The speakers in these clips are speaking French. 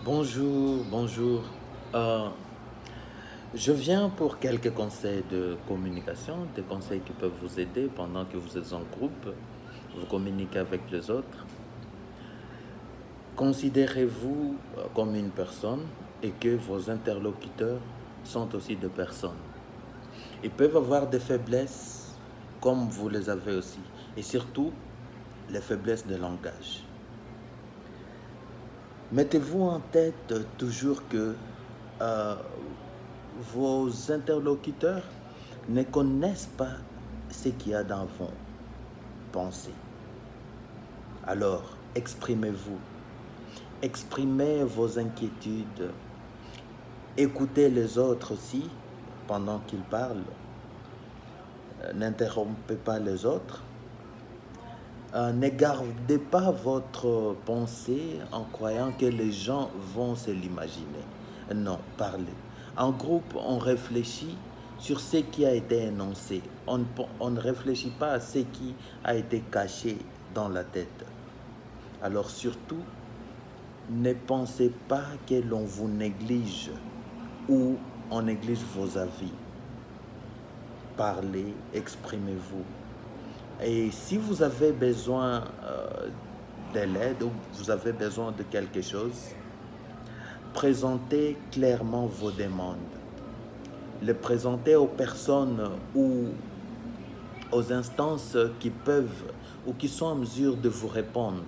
Bonjour, bonjour. Euh, je viens pour quelques conseils de communication, des conseils qui peuvent vous aider pendant que vous êtes en groupe, vous communiquez avec les autres. Considérez-vous comme une personne et que vos interlocuteurs sont aussi des personnes. Ils peuvent avoir des faiblesses comme vous les avez aussi, et surtout les faiblesses de langage. Mettez-vous en tête toujours que euh, vos interlocuteurs ne connaissent pas ce qu'il y a dans vos pensées. Alors, exprimez-vous. Exprimez vos inquiétudes. Écoutez les autres aussi pendant qu'ils parlent. N'interrompez pas les autres. Ne gardez pas votre pensée en croyant que les gens vont se l'imaginer. Non, parlez. En groupe, on réfléchit sur ce qui a été énoncé. On ne réfléchit pas à ce qui a été caché dans la tête. Alors surtout, ne pensez pas que l'on vous néglige ou on néglige vos avis. Parlez, exprimez-vous. Et si vous avez besoin de l'aide ou vous avez besoin de quelque chose, présentez clairement vos demandes. Les présenter aux personnes ou aux instances qui peuvent ou qui sont en mesure de vous répondre.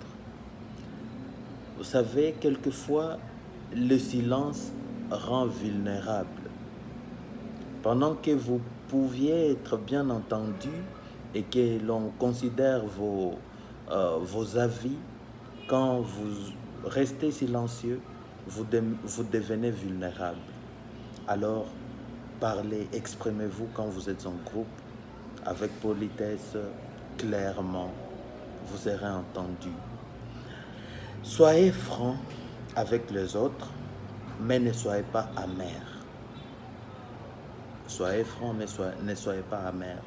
Vous savez, quelquefois, le silence rend vulnérable. Pendant que vous pouviez être bien entendu et que l'on considère vos avis, quand vous restez silencieux, vous devenez vulnérable. Alors, parlez, exprimez-vous quand vous êtes en groupe, avec politesse, clairement, vous serez entendu. Soyez franc avec les autres, mais ne soyez pas amer. Soyez franc, mais ne soyez pas amer.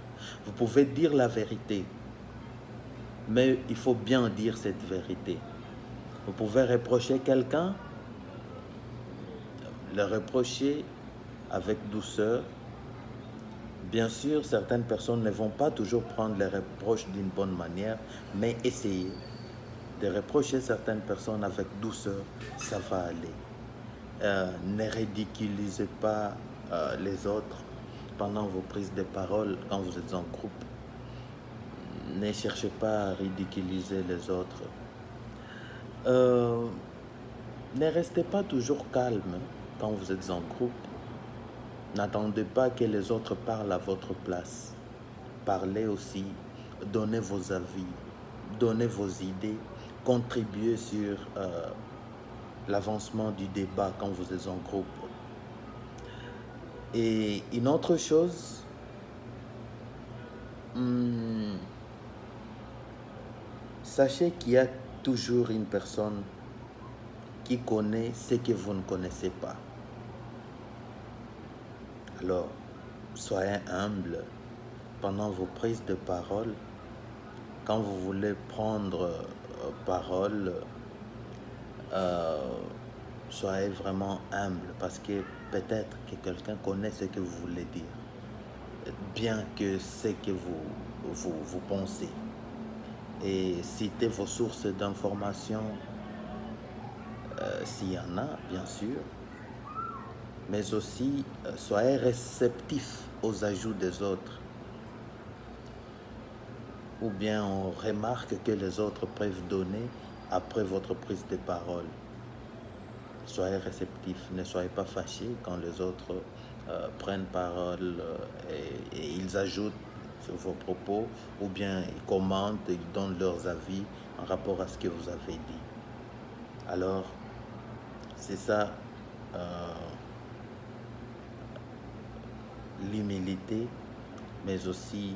Vous pouvez dire la vérité, mais il faut bien dire cette vérité. Vous pouvez reprocher quelqu'un, le reprocher avec douceur. Bien sûr, certaines personnes ne vont pas toujours prendre les reproches d'une bonne manière, mais essayez de reprocher certaines personnes avec douceur, ça va aller. Ne ridiculisez pas les autres pendant vos prises de parole quand vous êtes en groupe. Ne cherchez pas à ridiculiser les autres. Euh, ne restez pas toujours calme quand vous êtes en groupe. N'attendez pas que les autres parlent à votre place. Parlez aussi, donnez vos avis, donnez vos idées, contribuez sur l'avancement du débat quand vous êtes en groupe. Et une autre chose, hmm, sachez qu'il y a toujours une personne qui connaît ce que vous ne connaissez pas. Alors, soyez humble pendant vos prises de parole. Quand vous voulez prendre parole, euh, soyez vraiment humble parce que peut-être que quelqu'un connaît ce que vous voulez dire, bien que ce que vous pensez. Et citez vos sources d'information, s'il y en a, bien sûr, mais aussi soyez réceptif aux ajouts des autres. Ou bien on remarque que les autres peuvent donner après votre prise de parole. Soyez réceptif, ne soyez pas fâchés quand les autres prennent parole et ils ajoutent sur vos propos ou bien ils commentent, ils donnent leurs avis en rapport à ce que vous avez dit. Alors, c'est ça l'humilité, mais aussi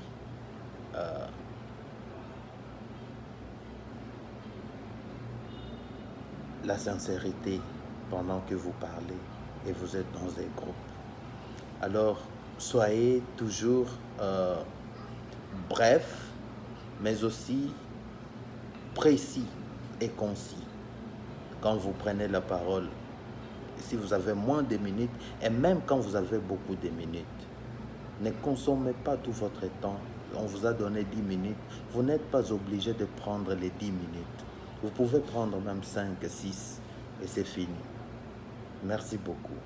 la sincérité pendant que vous parlez et vous êtes dans un groupe. Alors, soyez toujours bref, mais aussi précis et concis quand vous prenez la parole. si vous avez moins de minutes, et même quand vous avez beaucoup de minutes. Ne consommez pas tout votre temps. On vous a donné 10 minutes. Vous n'êtes pas obligé de prendre les 10 minutes. Vous pouvez prendre même 5, 6 et c'est fini. Merci beaucoup.